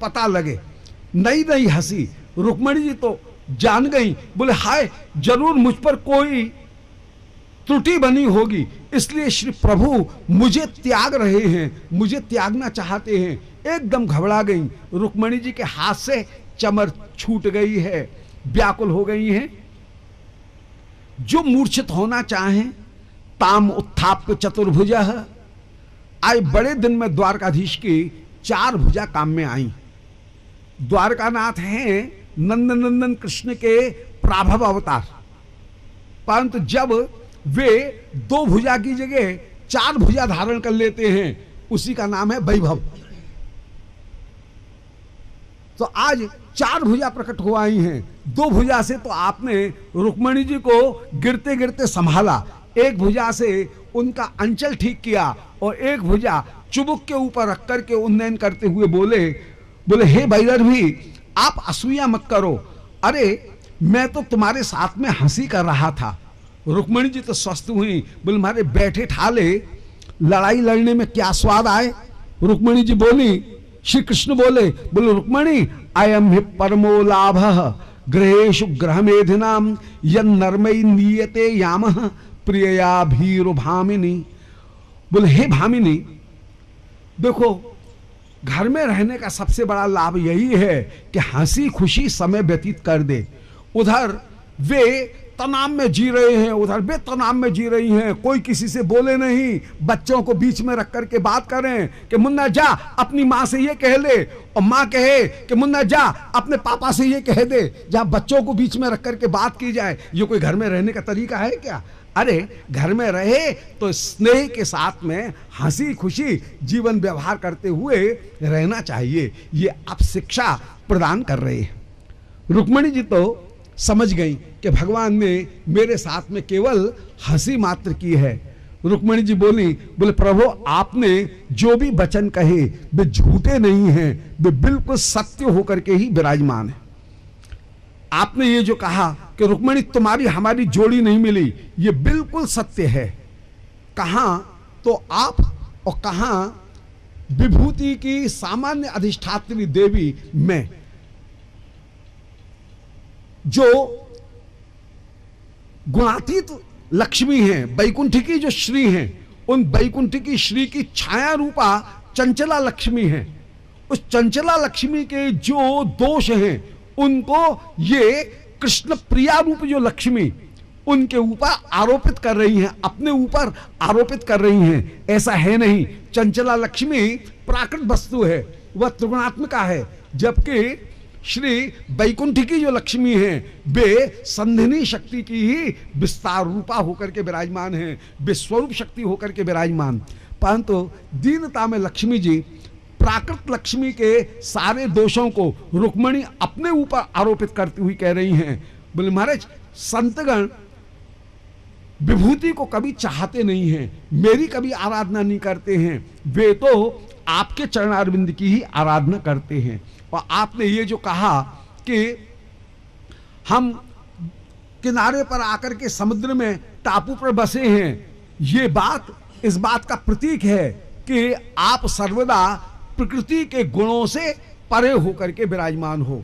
पता लगे। नई नई हंसी। रुक्मणी जी तो जान गई, बोले हाय जरूर मुझ पर कोई त्रुटि बनी होगी, इसलिए श्री प्रभु मुझे त्याग रहे हैं, मुझे त्यागना चाहते हैं। एकदम घबरा गई। रुक्मणी जी के हाथ से चमर छूट गई है, व्याकुल हो गई हैं। जो मूर्छित होना चाहे ताम उत्थाप्य चतुर्भुजः। आज बड़े दिन में द्वारकाधीश की 4 भुजा काम में आई। द्वारकानाथ हैं नंदनंदन कृष्ण के प्राभव अवतार, परंतु जब वे 2 भुजा की जगह 4 भुजा धारण कर लेते हैं, उसी का नाम है वैभव। तो आज 4 भुजा प्रकट हो आई हैं। 2 भुजा से तो आपने रुक्मणी जी को गिरते गिरते संभाला, एक भुजा से उनका अंचल ठीक किया और एक भुजा चुबुक के ऊपर रख करके उन्नयन करते हुए बोले हे भैरवी, आप असूया मत करो। अरे मैं तो तुम्हारे साथ में हंसी कर रहा था। रुक्मणी जी तो स्वस्थ हुई, बोले हमारे बैठे ठाले लड़ाई लड़ने में क्या स्वाद आए। रुक्मणी जी बोली, श्री कृष्ण बोले रुक्मणी अयम हि परमो लाभ गृहेषु ग्रहमेधिनाम यन नर्मई नीयते यामः प्रियया भीरु भामिनी। बोले हे भामिनी, देखो घर में रहने का सबसे बड़ा लाभ यही है कि हंसी खुशी समय व्यतीत कर दे। उधर वे तनाव में जी रहे हैं, उधर वे तनाव में जी रही हैं, कोई किसी से बोले नहीं, बच्चों को बीच में रख करके बात करें कि मुन्ना जा अपनी माँ से ये कह ले, और माँ कहे कि मुन्ना जा अपने पापा से ये कह दे, जहाँ बच्चों को बीच में रख करके बात की जाए। ये कोई घर में रहने का तरीका है क्या? अरे घर में रहे तो स्नेह के साथ में हंसी खुशी जीवन व्यवहार करते हुए रहना चाहिए। ये आप शिक्षा प्रदान कर रहे हैं। रुक्मणी जी तो समझ गई कि भगवान ने मेरे साथ में केवल हंसी मात्र की है। रुक्मणी जी बोले प्रभु आपने जो भी वचन कहे वे झूठे नहीं हैं, वे बिल्कुल सत्य होकर के ही विराजमान है। आपने ये जो कहा कि रुक्मणी तुम्हारी हमारी जोड़ी नहीं मिली, ये बिल्कुल सत्य है। कहां तो आप और कहां विभूति की सामान्य अधिष्ठात्री देवी में, जो गुणातीत लक्ष्मी हैं, बैकुंठी जो श्री हैं, उन बैकुंठी की श्री की छाया रूपा चंचला लक्ष्मी हैं। उस चंचला लक्ष्मी के जो दोष हैं उनको ये कृष्ण प्रिया रूप जो लक्ष्मी उनके ऊपर आरोपित कर रही हैं, अपने ऊपर आरोपित कर रही हैं। ऐसा है नहीं। चंचला लक्ष्मी प्राकृत वस्तु है, वह त्रिगुणात्मिका है, जबकि श्री बैकुंठी की जो लक्ष्मी है वे संधिनी शक्ति की ही विस्तार रूपा होकर के विराजमान है, विश्वरूप शक्ति होकर के विराजमान। परंतु दीनता में लक्ष्मी जी प्राकृत लक्ष्मी के सारे दोषों को रुक्मणी अपने ऊपर आरोपित करती हुई कह रही हैं। बोले महाराज संतगण विभूति को कभी चाहते नहीं हैं, मेरी कभी आराधना नहीं करते हैं, वे तो आपके चरणारविंद की ही आराधना करते हैं। और आपने ये जो कहा कि हम किनारे पर आकर के समुद्र में टापू पर बसे हैं, ये बात इस बात का प्रतीक है कि आप सर्वदा प्रकृति के गुणों से परे होकर के विराजमान हो।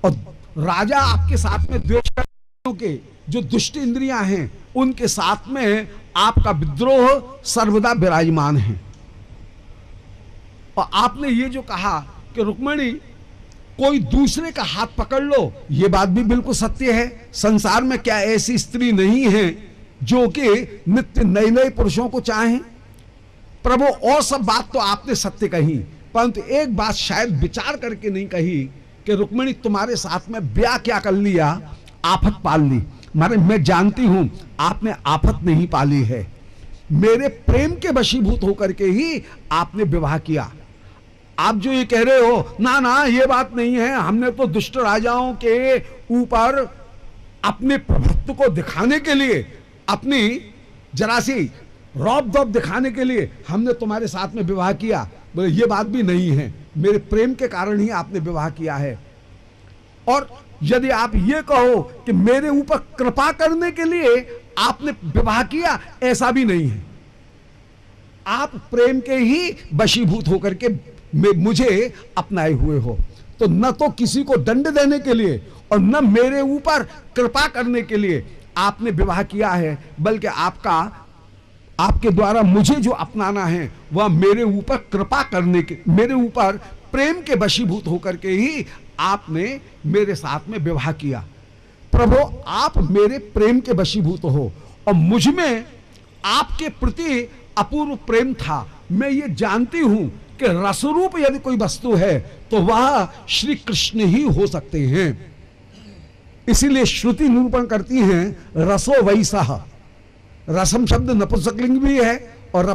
और राजा आपके साथ में द्वेष करने के जो दुष्ट इंद्रियां हैं उनके साथ में आपका विद्रोह सर्वदा विराजमान है। और आपने ये जो कहा कि रुक्मणी कोई दूसरे का हाथ पकड़ लो, ये बात भी बिल्कुल सत्य है। संसार में क्या ऐसी स्त्री नहीं है जो कि नित्य नए नए पुरुषों को चाहें? प्रभु और सब बात तो आपने सत्य कही, परंतु एक बात शायद विचार करके नहीं कही कि रुक्मणी तुम्हारे साथ में ब्याह क्या कर लिया, आफत पाल ली। मारे मैं जानती हूं आपने आफत नहीं पाली है, मेरे प्रेम के वशीभूत होकर के ही आपने विवाह किया। आप जो ये कह रहे हो ना ना ये बात नहीं है, हमने तो दुष्ट राजाओं के ऊपर अपने प्रभुत्व को दिखाने के लिए, अपनी जरा सी रौब दौब दिखाने के लिए हमने तुम्हारे साथ में विवाह किया। बोले ये बात भी नहीं है, मेरे प्रेम के कारण ही आपने विवाह किया है। और यदि आप ये कहो कि मेरे ऊपर कृपा करने के लिए आपने विवाह किया, ऐसा भी नहीं है। आप प्रेम के ही वशीभूत होकर के मुझे अपनाए हुए हो। तो न तो किसी को दंड देने के लिए और न मेरे ऊपर कृपा करने के लिए आपने विवाह किया है, बल्कि आपके द्वारा मुझे जो अपनाना है वह मेरे ऊपर कृपा करने के, मेरे ऊपर प्रेम के वशीभूत होकर के ही आपने मेरे साथ में विवाह किया। प्रभु, आप मेरे प्रेम के वशीभूत हो और मुझ में आपके प्रति अपूर्व प्रेम था। मैं ये जानती हूं कि रसरूप यदि कोई वस्तु है तो वह श्री कृष्ण ही हो सकते हैं। इसीलिए श्रुति निरूपण करती हैं रसो वैसा। रसम शब्द नपुंसकलिंग भी है और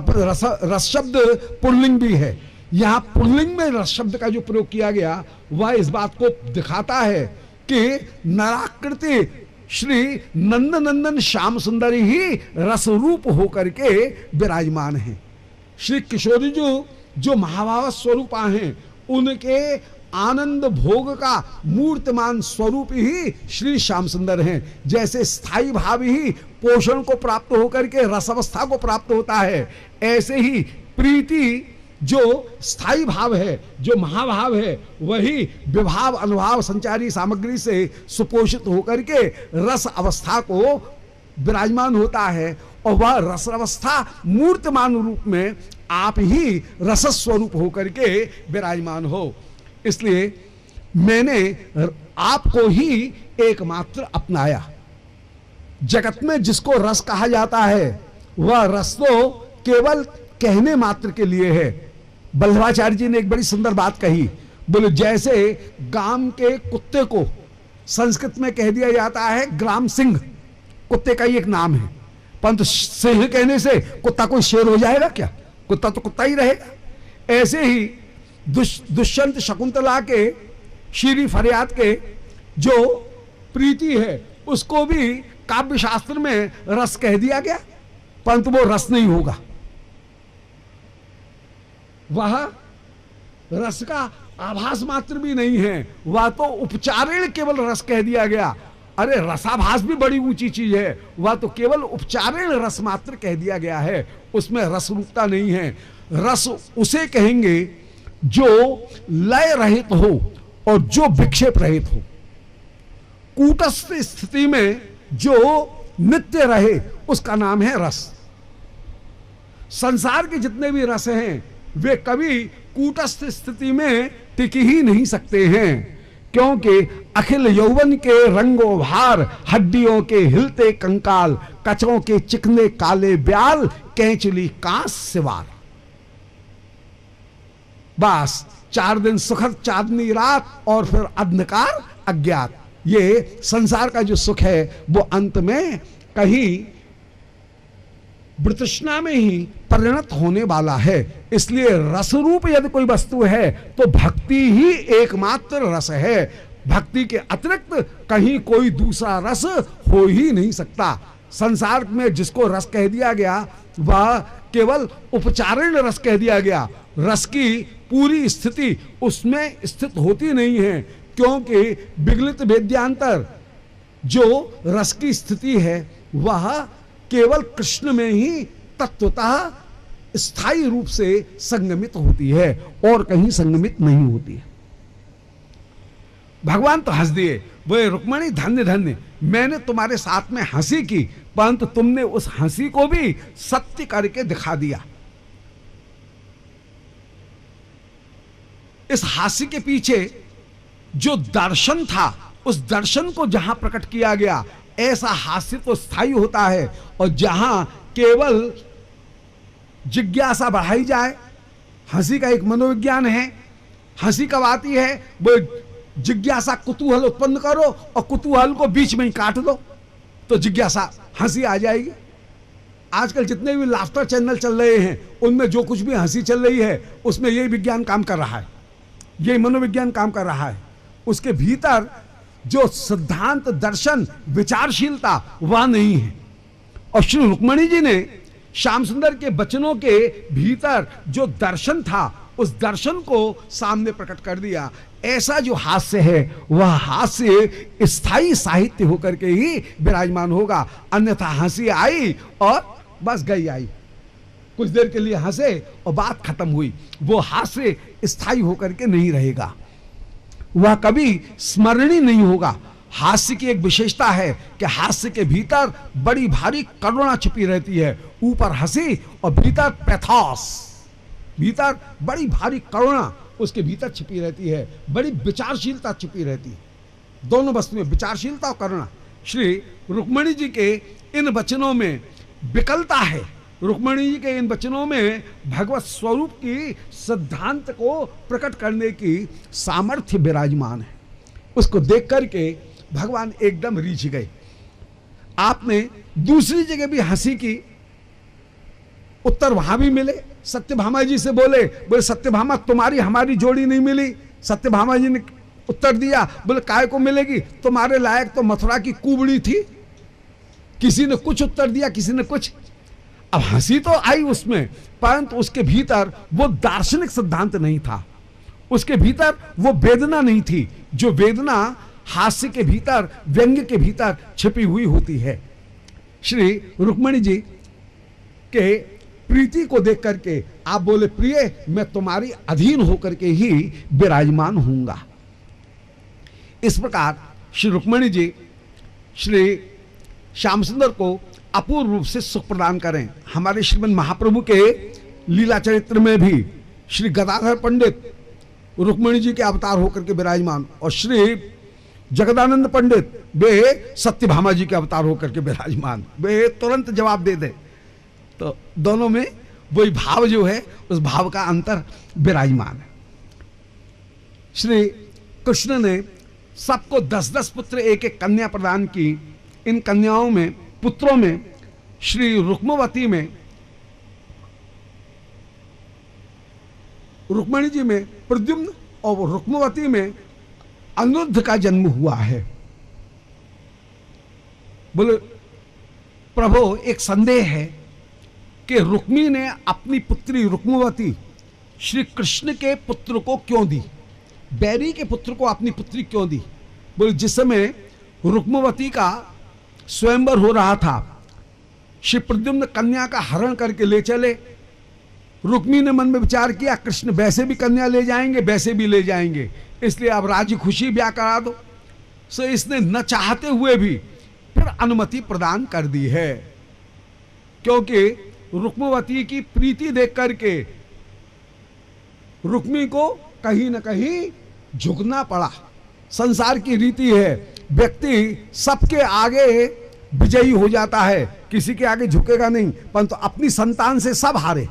रस शब्द पुल्लिंग भी है। यहां पुल्लिंग में रस शब्द का जो प्रयोग किया गया वह इस बात को दिखाता है कि नराकृति श्री नंदनंदन श्याम सुंदर ही रसरूप होकर के विराजमान हैं। श्री किशोरी जो महाभाव स्वरूपा हैं, उनके आनंद भोग का मूर्तिमान स्वरूप ही श्री श्याम सुंदर हैं। जैसे स्थाई भाव ही पोषण को प्राप्त होकर के रसावस्था को प्राप्त होता है, ऐसे ही प्रीति जो स्थाई भाव है, जो महाभाव है, वही विभाव अनुभाव संचारी सामग्री से सुपोषित होकर के रस अवस्था को विराजमान होता है। और वह रस अवस्था मूर्तिमान रूप में आप ही रस स्वरूप होकर के विराजमान हो। इसलिए मैंने आपको ही एकमात्र अपनाया। जगत में जिसको रस कहा जाता है वह रस तो केवल कहने मात्र के लिए है। बल्लभाचार्य जी ने एक बड़ी सुंदर बात कही, बोले जैसे गांव के कुत्ते को संस्कृत में कह दिया जाता है ग्राम सिंह, कुत्ते का ही एक नाम है, परंतु सिंह कहने से कुत्ता कोई शेर हो जाएगा क्या? कुत्ता तो कुत्ता ही रहेगा। ऐसे ही दुष्यंत शकुंतला के शीरी फरियाद के जो प्रीति है उसको भी काव्य शास्त्र में रस कह दिया गया, परंतु वो रस नहीं होगा। वह रस का आभास मात्र भी नहीं है, वह तो उपचारण केवल रस कह दिया गया। अरे रसाभास भी बड़ी ऊंची चीज है, वह तो केवल उपचारण रस मात्र कह दिया गया है, उसमें रस रूपता नहीं है। रस उसे कहेंगे जो लय रहित हो और जो विक्षेप रहित हो। कूटस्थ स्थिति में जो नित्य रहे उसका नाम है रस। संसार के जितने भी रस हैं वे कभी कूटस्थ स्थिति में टिक ही नहीं सकते हैं, क्योंकि अखिल यौवन के रंगो भार, हड्डियों के हिलते कंकाल, कचों के चिकने काले ब्याल, कैंचली कांस सिवार। बस 4 दिन सुखद चांदनी रात और फिर अंधकार अज्ञात। ये संसार का जो सुख है वो अंत में कहीं वृतृष्णा में ही परिणत होने वाला है। इसलिए रस रूप यदि कोई वस्तु है तो भक्ति ही एकमात्र रस है। भक्ति के अतिरिक्त कहीं कोई दूसरा रस हो ही नहीं सकता। संसार में जिसको रस कह दिया गया वह केवल उपचारण रस कह दिया गया। रस की पूरी स्थिति उसमें स्थित होती नहीं है, क्योंकि विगलित वेद्यांतर जो रस की स्थिति है वह केवल कृष्ण में ही तत्वतः स्थायी रूप से संगमित होती है और कहीं संगमित नहीं होती है। भगवान तो हंस दिए, बोले रुक्मणी धन्य धन्य, मैंने तुम्हारे साथ में हंसी की, परंतु तुमने उस हंसी को भी सत्य करके दिखा दिया। इस हास्य के पीछे जो दर्शन था उस दर्शन को जहां प्रकट किया गया। ऐसा हास्य तो स्थायी होता है, और जहां केवल जिज्ञासा बढ़ाई जाए। हंसी का एक मनोविज्ञान है। हंसी कब आती है? वो जिज्ञासा कुतूहल उत्पन्न करो और कुतूहल को बीच में ही काट दो तो जिज्ञासा हंसी आ जाएगी। आजकल जितने भी लाफ्टर चैनल चल रहे हैं उनमें जो कुछ भी हंसी चल रही है उसमें यही विज्ञान काम कर रहा है, यही मनोविज्ञान काम कर रहा है। उसके भीतर जो सिद्धांत दर्शन विचारशीलता वह नहीं है। और श्री रुक्मणी जी ने श्याम सुंदर के वचनों के भीतर जो दर्शन था उस दर्शन को सामने प्रकट कर दिया। ऐसा जो हास्य है वह हास्य स्थायी साहित्य होकर के ही विराजमान होगा, अन्यथा हंसी आई और बस गई आई। कुछ देर के लिए हंसे और बात खत्म हुई। वो हास्य स्थायी होकर के नहीं रहेगा, वह कभी स्मरणीय नहीं होगा। हास्य की एक विशेषता है कि हास्य के भीतर बड़ी भारी करुणा छिपी रहती है। ऊपर हंसी और भीतर पैथोस, भीतर बड़ी भारी करुणा उसके भीतर छिपी रहती है, बड़ी विचारशीलता छिपी रहती है। दोनों वस्तुएं, विचारशीलता और करुणा। श्री रुक्मिणी जी के इन वचनों में विकलता है। रुक्मिणी जी के इन वचनों में भगवत स्वरूप की सिद्धांत को प्रकट करने की सामर्थ्य विराजमान है। उसको देख करके भगवान एकदम रीझ गए। आपने दूसरी जगह भी हंसी की, उत्तर वहां भी मिले। सत्यभामा जी से बोले सत्यभामा तुम्हारी हमारी जोड़ी नहीं मिली। सत्यभामा जी ने उत्तर दिया, बोले काय को मिलेगी, तुम्हारे लायक तो मथुरा की कुबड़ी थी। किसी ने कुछ उत्तर दिया, किसी ने कुछ। अब हंसी तो आई उसमें, परंतु उसके भीतर वो दार्शनिक सिद्धांत नहीं था, उसके भीतर वो वेदना नहीं थी, जो वेदना हास्य के भीतर, व्यंग्य के भीतर छिपी हुई होती है। श्री रुक्मिणी जी के प्रीति को देख करके आप बोले, प्रिय मैं तुम्हारी अधीन होकर के ही विराजमान हूंगा। इस प्रकार श्री रुक्मिणी जी श्री श्याम सुंदर को अपूर्व रूप से सुख प्रदान करें। हमारे श्रीमद् महाप्रभु के लीला चरित्र में भी श्री गदाधर पंडित रुक्मिणी जी के अवतार होकर के विराजमान, और श्री जगदानंद पंडित वे सत्यभामा जी के अवतार होकर के विराजमान। वे तुरंत जवाब दे दे, तो दोनों में वही भाव जो है, उस भाव का अंतर विराजमान है। श्री कृष्ण ने सबको 10-10 पुत्र, एक एक कन्या प्रदान की। इन कन्याओं में, पुत्रों में श्री रुक्मवती में, रुक्मिणी जी में प्रद्युम्न और रुक्मवती में अनिरुद्ध का जन्म हुआ है। बोले प्रभु एक संदेह है कि रुक्मी ने अपनी पुत्री रुक्मवती श्री कृष्ण के पुत्र को क्यों दी, बैरी के पुत्र को अपनी पुत्री क्यों दी। बोले जिस समय रुक्मवती का स्वयंवर हो रहा था, श्री प्रद्युम्न कन्या का हरण करके ले चले। रुक्मी ने मन में विचार किया, कृष्ण वैसे भी कन्या ले जाएंगे, वैसे भी ले जाएंगे, इसलिए अब राजी खुशी ब्याह करा दो। सो इसने न चाहते हुए भी फिर अनुमति प्रदान कर दी है, क्योंकि रुक्मवती की प्रीति देख करके रुक्मी को कहीं न कहीं झुकना पड़ा। संसार की रीति है, व्यक्ति सबके आगे विजयी हो जाता है, किसी के आगे झुकेगा नहीं, परंतु अपनी संतान से सब हारे।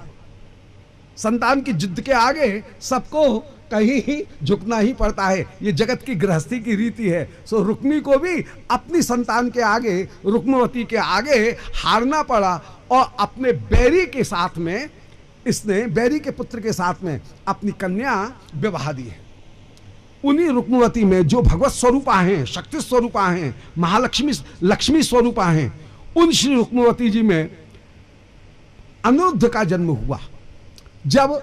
संतान की जिद्द के आगे सबको कहीं ही झुकना ही पड़ता है, ये जगत की गृहस्थी की रीति है। सो रुक्मी को भी अपनी संतान के आगे, रुक्मवती के आगे हारना पड़ा, और अपने बैरी के साथ में, इसने बैरी के पुत्र के साथ में अपनी कन्या विवाह दी है। उन्हीं रुक्मवती में जो भगवत स्वरूपा हैं, शक्ति स्वरूपा हैं, महालक्ष्मी लक्ष्मी स्वरूपा हैं, उन श्री रुक्मवती जी में अनिरुद्ध का जन्म हुआ। जब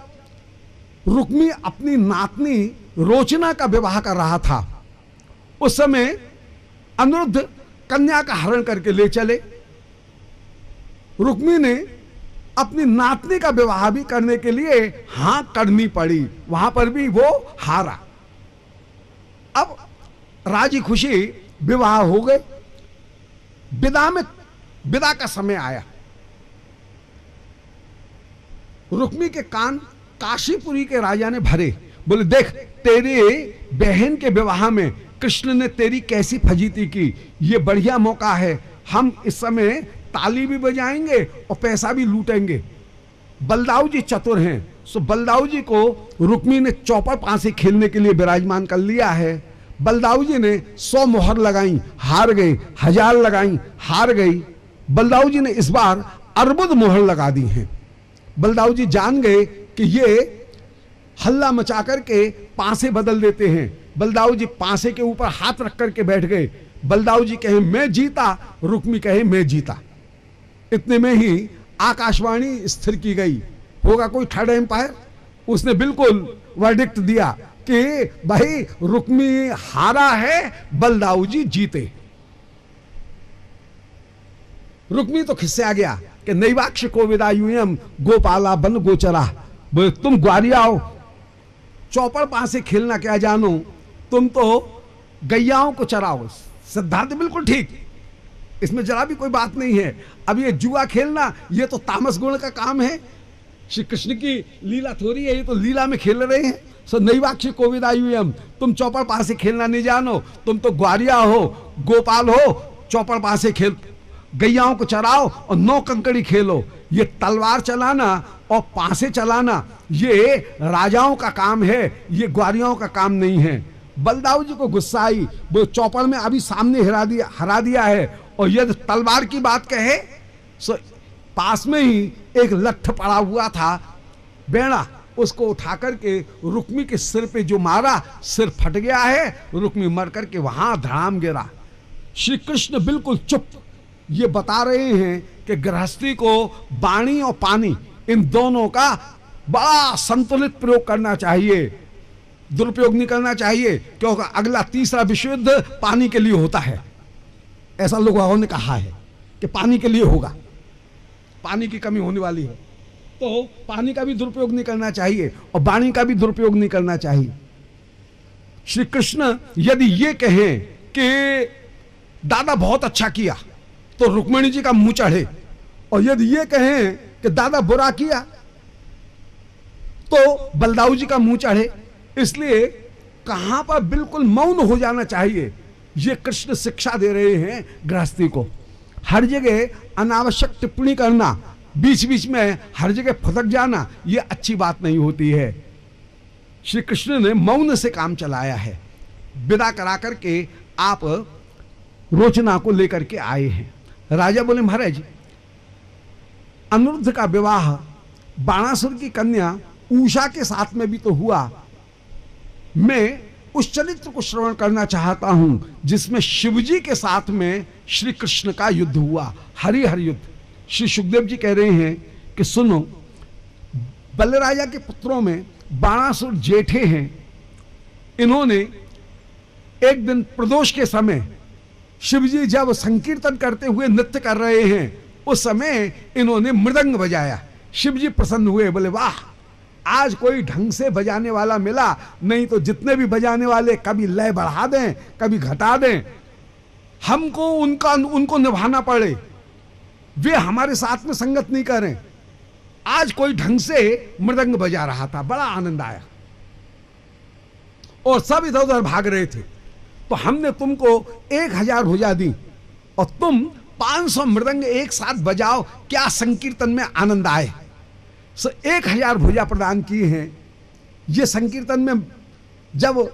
रुक्मी अपनी नातनी रोचना का विवाह कर रहा था, उस समय अनिरुद्ध कन्या का हरण करके ले चले। रुक्मी ने अपनी नातनी का विवाह भी करने के लिए हां करनी पड़ी, वहां पर भी वो हारा। अब राजी खुशी विवाह हो गए, विदा का समय आया। रुक्मी के कान काशीपुरी के राजा ने भरे, बोले देख तेरे बहन के विवाह में कृष्ण ने तेरी कैसी फजीती की, ये बढ़िया मौका है, हम इस समय ताली भी बजाएंगे और पैसा भी लूटेंगे। बलदाऊ जी चतुर हैं, सो बलदाऊ जी को रुक्मी ने चौपर पांसे खेलने के लिए विराजमान कर लिया है। बलदाऊ जी ने 100 मोहर लगाई, हार गए, 1000 लगाई, हार गई। बलदाऊ जी ने इस बार अर्बुद मोहर लगा दी हैं। बलदाऊ जी जान गए कि ये हल्ला मचा करके पांसे बदल देते हैं। बलदाऊ जी पांसे के ऊपर हाथ रख करके बैठ गए। बलदाऊ जी कहे मैं जीता, रुक्मी कहे मैं जीता। इतने में ही आकाशवाणी स्थिर की गई, होगा कोई थर्ड एम्पायर। उसने बिल्कुल वर्डिक्ट दिया कि भाई रुक्मी हारा है, बलदाऊ जी जीते। रुक्मी तो खिस्से आ गया कि नैवाक्ष को विदायूयम गोपाला बन गोचरा, बोले तुम ग्वारिया हो, चौपड़ पासे खेलना क्या जानो, तुम तो गैयाओं को चराओ। सिद्धांत बिल्कुल ठीक, इसमें जरा भी कोई बात नहीं है। अब ये जुआ खेलना ये तो तामस गुण का काम है, श्री कृष्ण की लीला थोड़ी है, ये तो लीला में खेल रहे हैं। सो नैवाक्ष कोविदायुयम, तुम चौपड़ पासे खेलना नहीं जानो, तुम तो ग्वारिया हो, गोपाल हो, चौपड़ पासे खेल, गैयाओं को चराओ और 9 कंकड़ी खेलो। ये तलवार चलाना और पासे चलाना ये राजाओं का काम है, ये ग्वारियाओं का काम नहीं है। बलदाऊ जी को गुस्सा आई, वो चौपड़ में अभी सामने हरा दिया है, और यदि तलवार की बात कहे सो पास में ही एक लट्ठ पड़ा हुआ था बेड़ा, उसको उठा करके रुक्मी के सिर पे जो मारा, सिर फट गया है, रुक्मी मर करके वहां धड़ाम गिरा। श्री कृष्ण बिल्कुल चुप ये बता रहे हैं कि गृहस्थी को वाणी और पानी इन दोनों का बड़ा संतुलित प्रयोग करना चाहिए, दुरुपयोग नहीं करना चाहिए, क्योंकि अगला तीसरा विश्व युद्ध पानी के लिए होता है। ऐसा लोगों ने कहा है कि पानी के लिए होगा, पानी की कमी होने वाली है, तो पानी का भी दुरुपयोग नहीं करना चाहिए और वाणी का भी दुरुपयोग नहीं करना चाहिए। श्री कृष्ण यदि ये कहें कि दादा बहुत अच्छा किया तो रुक्मिणी जी का मुंह चढ़े, और यदि ये कहें कि दादा बुरा किया तो बलदाऊ जी का मुंह चढ़े। इसलिए कहां पर बिल्कुल मौन हो जाना चाहिए, ये कृष्ण शिक्षा दे रहे हैं गृहस्थी को। हर जगह अनावश्यक टिप्पणी करना, बीच बीच में हर जगह फुदक जाना, ये अच्छी बात नहीं होती है। श्री कृष्ण ने मौन से काम चलाया है। विदा करा करके आप रोचना को लेकर के आए हैं। राजा बोले महाराज अनिरुद्ध का विवाह बाणासुर की कन्या उषा के साथ में भी तो हुआ, मैं उस चरित्र को श्रवण करना चाहता हूं जिसमें शिवजी के साथ में श्री कृष्ण का युद्ध हुआ, हरिहर युद्ध। श्री सुखदेव जी कह रहे हैं कि सुनो, बलराजा के पुत्रों में बाणासुर जेठे हैं, इन्होंने एक दिन प्रदोष के समय शिवजी जब संकीर्तन करते हुए नृत्य कर रहे हैं, उस समय इन्होंने मृदंग बजाया। शिवजी प्रसन्न हुए, बोले वाह, आज कोई ढंग से बजाने वाला मिला, नहीं तो जितने भी बजाने वाले कभी लय बढ़ा दें कभी घटा दें, हमको उनको निभाना पड़े, वे हमारे साथ में संगत नहीं करें। आज कोई ढंग से मृदंग बजा रहा था, बड़ा आनंद आया और सब इधर उधर भाग रहे थे। तो हमने तुमको 1000 भुजा दी और तुम 500 मृदंग एक साथ बजाओ, क्या संकीर्तन में आनंद आए। 1000 भुजा प्रदान की हैं। ये संकीर्तन में जब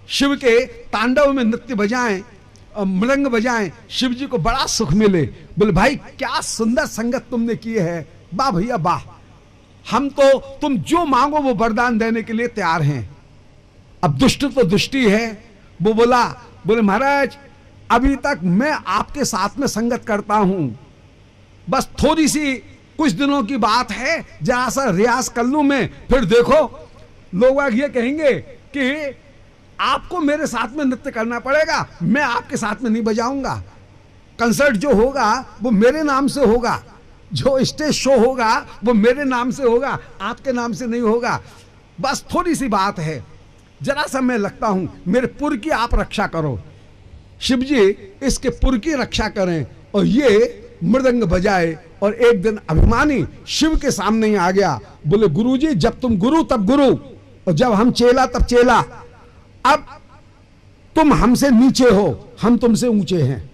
शिव के तांडव में नृत्य बजाएं, मृदंग बजाएं, शिव जी को बड़ा सुख मिले। बोले भाई क्या सुंदर संगत तुमने की है, वाह भैया वाह, हम तो तुम जो मांगो वो वरदान देने के लिए तैयार हैं। अब दुष्ट तो दुष्टी है, वो बोले महाराज अभी तक मैं आपके साथ में संगत करता हूं, बस थोड़ी सी कुछ दिनों की बात है, जरा सा रियाज कर लूं मैं, फिर देखो लोग ये कहेंगे कि आपको मेरे साथ में नृत्य करना पड़ेगा, मैं आपके साथ में नहीं बजाऊंगा। कंसर्ट जो होगा वो मेरे नाम से होगा, जो स्टेज शो होगा वो मेरे नाम से होगा, आपके नाम से नहीं होगा। बस थोड़ी सी बात है, जरा सा मैं लगता हूं, मेरे पुर की आप रक्षा करो। शिव जी इसके पुर की रक्षा करें और ये मृदंग बजाए। और एक दिन अभिमानी शिव के सामने ही आ गया, बोले गुरुजी जब तुम गुरु तब गुरु, और जब हम चेला तब चेला। अब तुम हमसे नीचे हो, हम तुमसे ऊंचे हैं,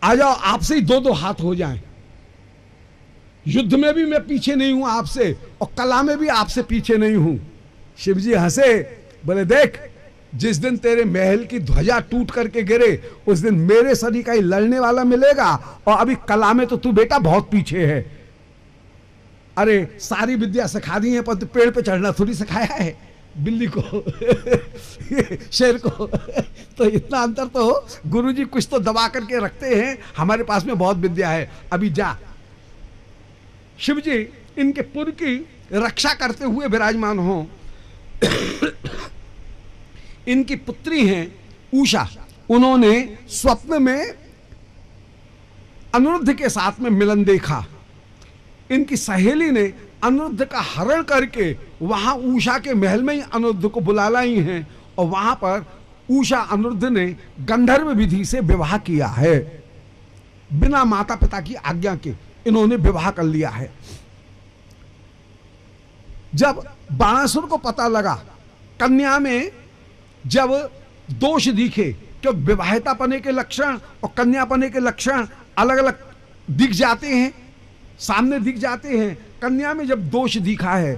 आ जाओ आपसे ही 2-2 हाथ हो जाएं। युद्ध में भी मैं पीछे नहीं हूं आपसे, और कला में भी आपसे पीछे नहीं हूं। शिवजी हंसे, बोले देख जिस दिन तेरे महल की ध्वजा टूट करके गिरे उस दिन मेरे शरीर का ही लड़ने वाला मिलेगा, और अभी कला में तो तू बेटा बहुत पीछे है। अरे सारी विद्या सिखा दी है पर तू पेड़ पे चढ़ना थोड़ी सिखाया है बिल्ली को शेर को। तो इतना अंतर तो हो, गुरुजी कुछ तो दबा करके रखते हैं, हमारे पास में बहुत विद्या है, अभी जा। शिवजी इनके पुर की रक्षा करते हुए विराजमान हो। इनकी पुत्री हैं उषा, उन्होंने स्वप्न में अनिरुद्ध के साथ में मिलन देखा। इनकी सहेली ने अनिरुद्ध का हरण करके वहां उषा के महल में ही अनिरुद्ध को बुला लाई हैं और वहां पर उषा अनिरुद्ध ने गंधर्व विधि से विवाह किया है। बिना माता पिता की आज्ञा के इन्होंने विवाह कर लिया है। जब बाणासुर को पता लगा, कन्या में जब दोष दिखे कि विवाहिता पने के लक्षण और कन्या पने के लक्षण अलग अलग दिख जाते हैं, सामने दिख जाते हैं। कन्या में जब दोष दिखा है,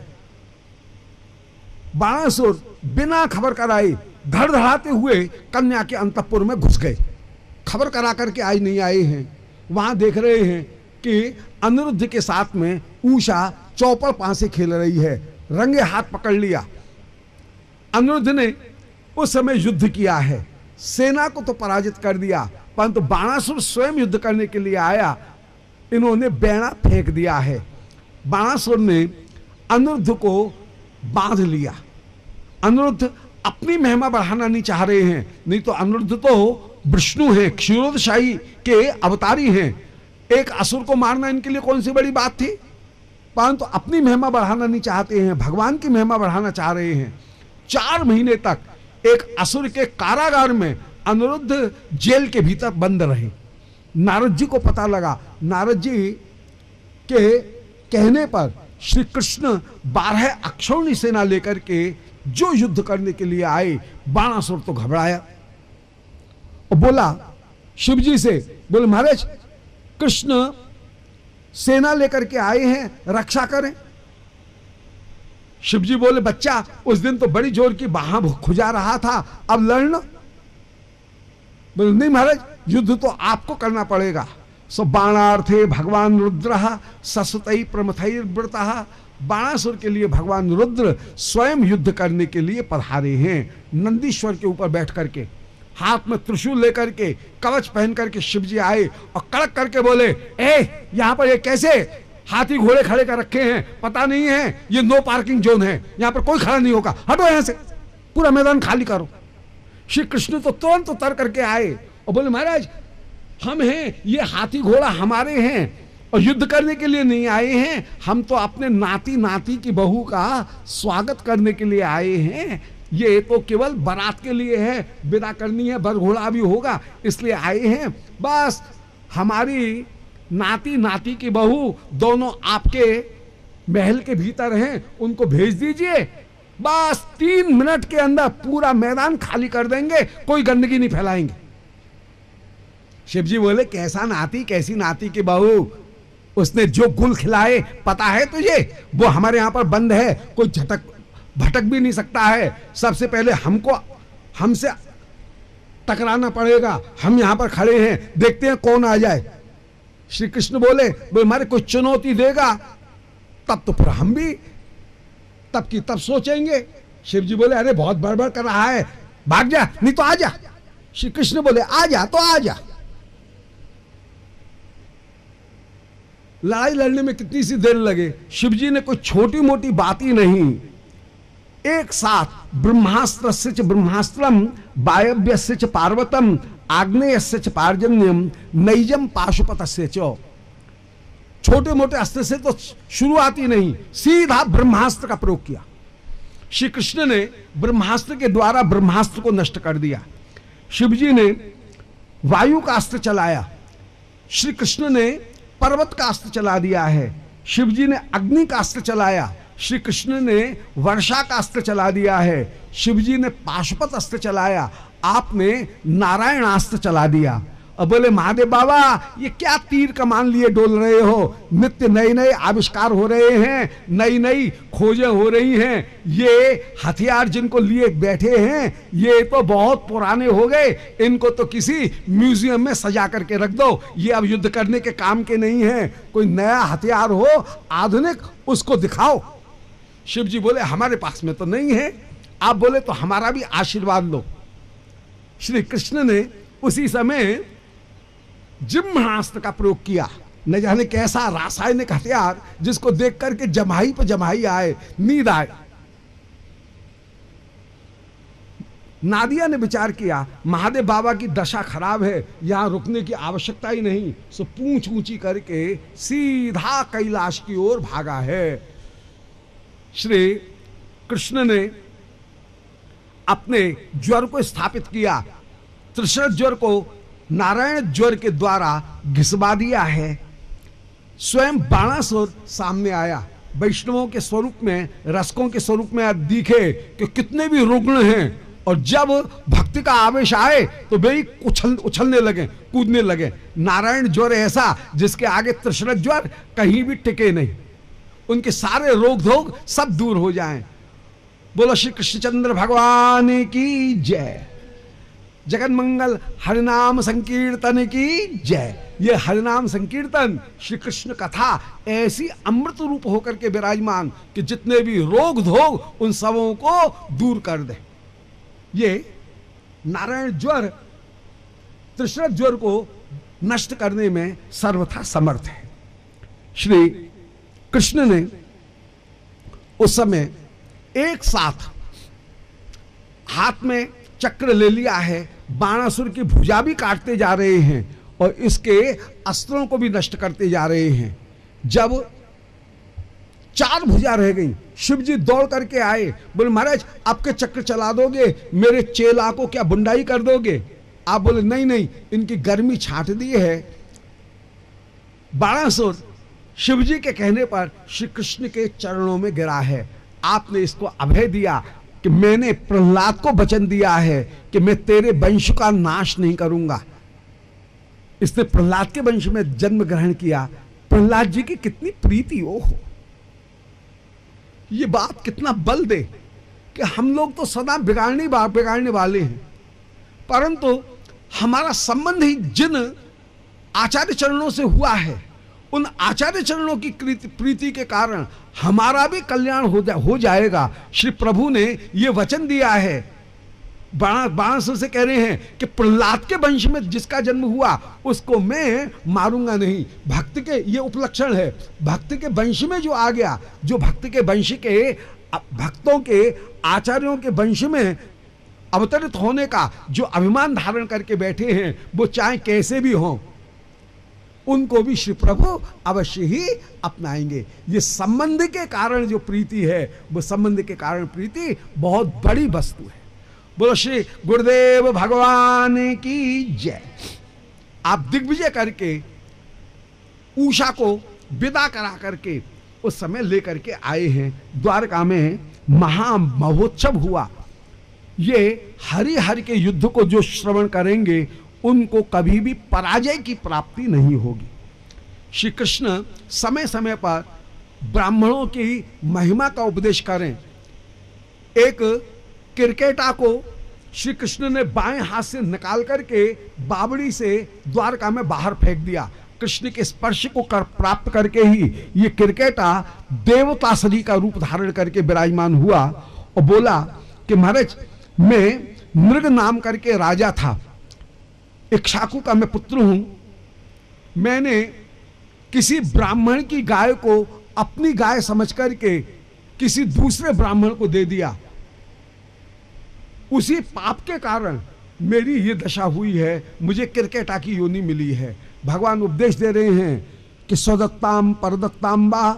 बाणासुर बिना खबर कराए धड़धड़ाते हुए कन्या के अंतःपुर में घुस गए। खबर करा करके आज नहीं आए हैं। वहां देख रहे हैं कि अनिरुद्ध के साथ में उषा चौपड़ पांसे खेल रही है। रंगे हाथ पकड़ लिया। अनिरुद्ध ने उस समय युद्ध किया है, सेना को तो पराजित कर दिया, परंतु बाणासुर स्वयं युद्ध करने के लिए आया। इन्होंने बैणा फेंक दिया है। बाणासुर ने अनिरुद्ध को बांध लिया। अनिरुद्ध अपनी महिमा बढ़ाना नहीं चाह रहे हैं, नहीं तो अनिरुद्ध तो विष्णु हैं, क्षीरोदशाही के अवतारी हैं। एक असुर को मारना इनके लिए कौन सी बड़ी बात थी, परंतु अपनी महिमा बढ़ाना नहीं चाहते हैं, भगवान की महिमा बढ़ाना चाह रहे हैं। 4 महीने तक एक असुर के कारागार में अनिरुद्ध जेल के भीतर बंद रहे। नारद जी को पता लगा। नारद जी के कहने पर श्री कृष्ण 12 अक्षौणी सेना लेकर के जो युद्ध करने के लिए आए, बाणासुर तो घबराया और बोला शिव जी से, बोले महाराज कृष्ण सेना लेकर के आए हैं, रक्षा करें। शिव जी बोले बच्चा उस दिन तो बड़ी जोर की बाह खुजा रहा था, अब लड़ना। बोले नहीं महाराज, युद्ध तो आपको करना पड़ेगा। सो बाणार्थे भगवान रुद्र ससतई प्रमथैर्व्रतः। बाणासुर के लिए भगवान रुद्र स्वयं युद्ध करने के लिए पधारे हैं। नंदीश्वर के ऊपर बैठ करके, हाथ में त्रिशूल लेकर के, कवच पहन करके शिव जी आए और कड़क करके बोले, ए यहां पर ये कैसे हाथी घोड़े खड़े कर रखे हैं, पता नहीं है ये नो पार्किंग जोन है, यहां पर कोई खड़ा नहीं होगा, हटो यहां से, पूरा मैदान खाली करो। श्री कृष्ण तो तुरंत उतर करके आए और बोले महाराज हम हैं, ये हाथी घोड़ा हमारे हैं और युद्ध करने के लिए नहीं आए हैं, हम तो अपने नाती नाती की बहू का स्वागत करने के लिए आए हैं। ये तो केवल बारात के लिए है, विदा करनी है, बरघोड़ा भी होगा, इसलिए आए हैं। बस हमारी नाती नाती की बहू दोनों आपके महल के भीतर हैं, उनको भेज दीजिए। बस 3 मिनट के अंदर पूरा मैदान खाली कर देंगे, कोई गंदगी नहीं फैलाएंगे। शिव जी बोले कैसा नाती, कैसी नाती की बहू, उसने जो गुल खिलाए पता है तुझे, वो हमारे यहां पर बंद है, कोई भटक भी नहीं सकता है। सबसे पहले हमसे टकराना पड़ेगा, हम यहां पर खड़े हैं, देखते हैं कौन आ जाए। श्री कृष्ण बोले हमारे कोई चुनौती देगा तब तो फिर हम भी तब की तब सोचेंगे। शिव जी बोले अरे बहुत बड़बड़ कर रहा है, भाग जा, नहीं तो आ जा। श्री कृष्ण बोले आ जा तो आ जा। लड़ाई लड़ने में कितनी सी देर लगे, शिव जी ने कोई छोटी मोटी बात ही नहीं, एक साथ ब्रह्मास्त्र च ब्रह्मास्त्रम वायव्यस्य च पार्वतम आग्नेयस्य च पार्जन्यम नैजम पाशुपतस्य च। छोटे मोटे अस्त्र से तो शुरुआत ही नहीं, सीधा ब्रह्मास्त्र का प्रयोग किया। श्री कृष्ण ने ब्रह्मास्त्र के द्वारा ब्रह्मास्त्र को नष्ट कर दिया। शिव जी ने वायु का अस्त्र चलाया, श्री कृष्ण ने पर्वत का अस्त्र चला दिया है। शिव जी ने अग्नि का अस्त्र चलाया, श्री कृष्ण ने वर्षा का अस्त्र चला दिया है। शिव जी ने पाशुपत अस्त्र चलाया, आपने नारायणास्त्र चला दिया। अब बोले महादेव बाबा ये क्या तीर कमान लिए डोल रहे हो, नित्य नए नए आविष्कार हो रहे हैं, नई नई खोजें हो रही हैं, ये हथियार जिनको लिए बैठे हैं ये तो बहुत पुराने हो गए, इनको तो किसी म्यूजियम में सजा करके रख दो, ये अब युद्ध करने के काम के नहीं है, कोई नया हथियार हो आधुनिक उसको दिखाओ। शिव जी बोले हमारे पास में तो नहीं है, आप बोले तो हमारा भी आशीर्वाद लो। श्री कृष्ण ने उसी समय जिम्हास्त्र का प्रयोग किया, न जाने कैसा रासायनिक हथियार जिसको देख करके जमाई पर जमाई आए, नींद आए। नादिया ने विचार किया महादेव बाबा की दशा खराब है, यहां रुकने की आवश्यकता ही नहीं, सो पूंछ ऊंची करके सीधा कैलाश की ओर भागा है। श्री कृष्ण ने अपने ज्वर को स्थापित किया, त्रिशत ज्वर को नारायण ज्वर के द्वारा घिसवा दिया है। स्वयं बाणासुर सामने आया, वैष्णवों के स्वरूप में, रसकों के स्वरूप में दिखे कि कितने भी रुग्ण हैं, और जब भक्ति का आवेश आए तो वे उछलने लगे, कूदने लगे। नारायण ज्वर ऐसा जिसके आगे त्रिशत ज्वर कहीं भी टिके नहीं, उनके सारे रोग धोग सब दूर हो जाएं। बोलो श्री कृष्णचंद्र भगवान की जय। जगन मंगल हरिनाम संकीर्तन की जय। ये हरिनाम संकीर्तन श्री कृष्ण कथा ऐसी अमृत रूप होकर के विराजमान कि जितने भी रोग धोग उन सबों को दूर कर दे। ये नारायण ज्वर त्रिशत ज्वर को नष्ट करने में सर्वथा समर्थ है। श्री कृष्ण ने उस समय एक साथ हाथ में चक्र ले लिया है, बाणासुर की भुजा भी काटते जा रहे हैं और इसके अस्त्रों को भी नष्ट करते जा रहे हैं। जब 4 भुजा रह गई, शिव जी दौड़ करके आए, बोले महाराज आपके चक्र चला दोगे, मेरे चेला को क्या बुंडाई कर दोगे? आप बोले नहीं नहीं, इनकी गर्मी छांट दी है। बाणासुर शिव जी के कहने पर श्री कृष्ण के चरणों में गिरा है। आपने इसको अभय दिया कि मैंने प्रहलाद को वचन दिया है कि मैं तेरे वंश का नाश नहीं करूंगा। इसने प्रहलाद के वंश में जन्म ग्रहण किया। प्रहलाद जी की कितनी प्रीति, ओहो, ये बात कितना बल दे कि हम लोग तो सदा बिगाड़ने वाले हैं, परंतु हमारा संबंध ही जिन आचार्य चरणों से हुआ है, उन आचार्य चरणों की प्रीति के कारण हमारा भी कल्याण हो जाएगा। श्री प्रभु ने यह वचन दिया है। बाणासुर से कह रहे हैं कि प्रहलाद के वंश में जिसका जन्म हुआ उसको मैं मारूंगा नहीं। भक्त के ये उपलक्षण है, भक्त के वंश में जो आ गया, जो भक्त के वंश के, भक्तों के आचार्यों के वंश में अवतरित होने का जो अभिमान धारण करके बैठे हैं, वो चाहे कैसे भी हों, उनको भी श्री प्रभु अवश्य ही अपनाएंगे। ये संबंध के कारण जो प्रीति है, वो संबंध के कारण प्रीति बहुत बड़ी वस्तु है। बोलो श्री गुरुदेव भगवान की जय। आप दिग्विजय करके उषा को विदा करा करके उस समय लेकर के आए हैं। द्वारका में महामहोत्सव हुआ। ये हरि हरि के युद्ध को जो श्रवण करेंगे उनको कभी भी पराजय की प्राप्ति नहीं होगी। श्री कृष्ण समय समय पर ब्राह्मणों की महिमा का उपदेश करें। एक क्रिकेटा को श्री कृष्ण ने बाएं हाथ से निकाल करके बावड़ी से द्वारका में बाहर फेंक दिया। कृष्ण के स्पर्श को प्राप्त करके ही ये क्रिकेटा देवता सरी का रूप धारण करके विराजमान हुआ और बोला कि महाराज मैं मृग नाम करके राजा था, इक्ष्वाकु का मैं पुत्र हूं। मैंने किसी ब्राह्मण की गाय को अपनी गाय समझ करके किसी दूसरे ब्राह्मण को दे दिया। उसी पाप के कारण मेरी ये दशा हुई है, मुझे क्रिकेटा की योनि मिली है। भगवान उपदेश दे रहे हैं कि स्वदत्ताम परदत्ताम बा,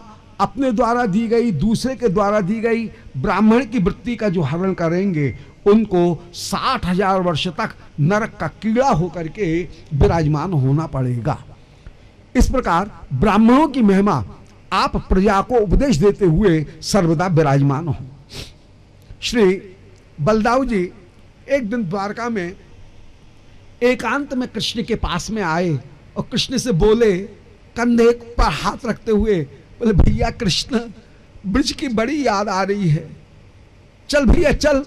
अपने द्वारा दी गई, दूसरे के द्वारा दी गई ब्राह्मण की वृत्ति का जो हरण करेंगे उनको 60,000 वर्ष तक नरक का कीड़ा होकर के विराजमान होना पड़ेगा। इस प्रकार ब्राह्मणों की महिमा आप प्रजा को उपदेश देते हुए सर्वदा विराजमान हो। श्री बलदाऊ जी एक दिन द्वारका में एकांत में कृष्ण के पास में आए और कृष्ण से बोले, कंधे पर हाथ रखते हुए बोले, भैया कृष्ण, ब्रज की बड़ी याद आ रही है, चल भैया चल,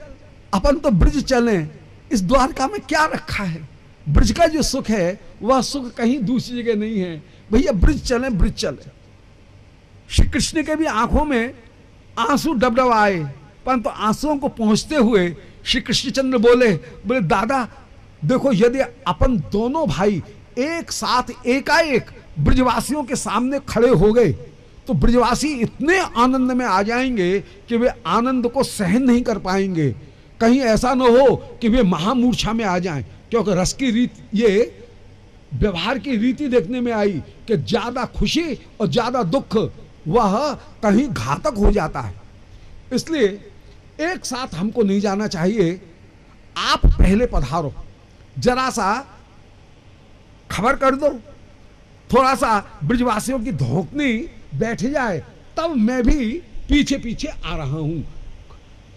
अपन तो ब्रज चलें। इस द्वारका में क्या रखा है? ब्रज का जो सुख है वह सुख कहीं दूसरी जगह नहीं है। भैया ब्रज चलें, ब्रज चलें। श्री कृष्ण के भी आंखों में आंसू डबडब आए, परंतु आंसुओं को पहुंचते हुए श्री कृष्णचंद्र बोले दादा देखो, यदि अपन दोनों भाई एक साथ एकाएक ब्रजवासियों के सामने खड़े हो गए तो ब्रजवासी इतने आनंद में आ जाएंगे कि वे आनंद को सहन नहीं कर पाएंगे। कहीं ऐसा न हो कि वे महामूर्छा में आ जाएं, क्योंकि रस की रीत, ये व्यवहार की रीति देखने में आई कि ज्यादा खुशी और ज्यादा दुख वह कहीं घातक हो जाता है। इसलिए एक साथ हमको नहीं जाना चाहिए। आप पहले पधारो, जरा सा खबर कर दो, थोड़ा सा ब्रजवासियों की धोखनी बैठ जाए, तब मैं भी पीछे पीछे आ रहा हूं।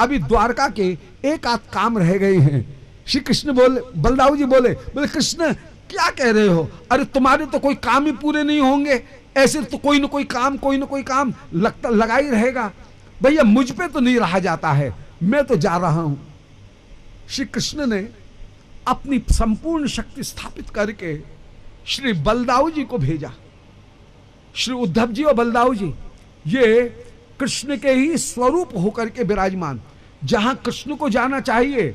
अभी द्वारका के एक आध काम रह गए हैं। श्री कृष्ण बोले, बलदाऊ जी बोले कृष्ण क्या कह रहे हो? अरे तुम्हारे तो कोई काम ही पूरे नहीं होंगे, ऐसे तो कोई ना कोई काम लगता लगा ही रहेगा। भैया मुझ पे तो नहीं रहा जाता है, मैं तो जा रहा हूं। श्री कृष्ण ने अपनी संपूर्ण शक्ति स्थापित करके श्री बलदाऊ जी को भेजा। श्री उद्धव जी और बलदाऊ जी ये कृष्ण के ही स्वरूप होकर के विराजमान। जहां कृष्ण को जाना चाहिए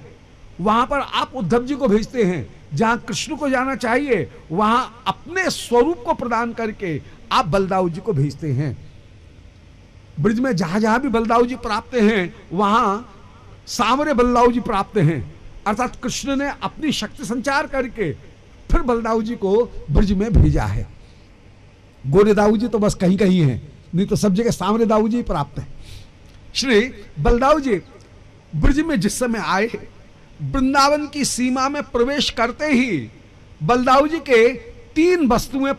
वहां पर आप उद्धव जी को भेजते हैं, जहां कृष्ण को जाना चाहिए वहां अपने स्वरूप को प्रदान करके आप बलदाऊ जी को भेजते हैं। ब्रज में जहां जहां भी बलदाऊ जी प्राप्त हैं वहां सांवरे बलदाऊ जी प्राप्त हैं, अर्थात कृष्ण ने अपनी शक्ति संचार करके फिर बलदाऊ जी को ब्रज में भेजा है। गोरे दाऊ जी तो बस कहीं कहीं हैं, नहीं तो सब जगह सांवरे दाऊ जी प्राप्त है। श्री बलदाऊ जी ब्रज में जिस समय आए, वृंदावन की सीमा में प्रवेश करते ही बलदाऊ जी के 3 वस्तुएं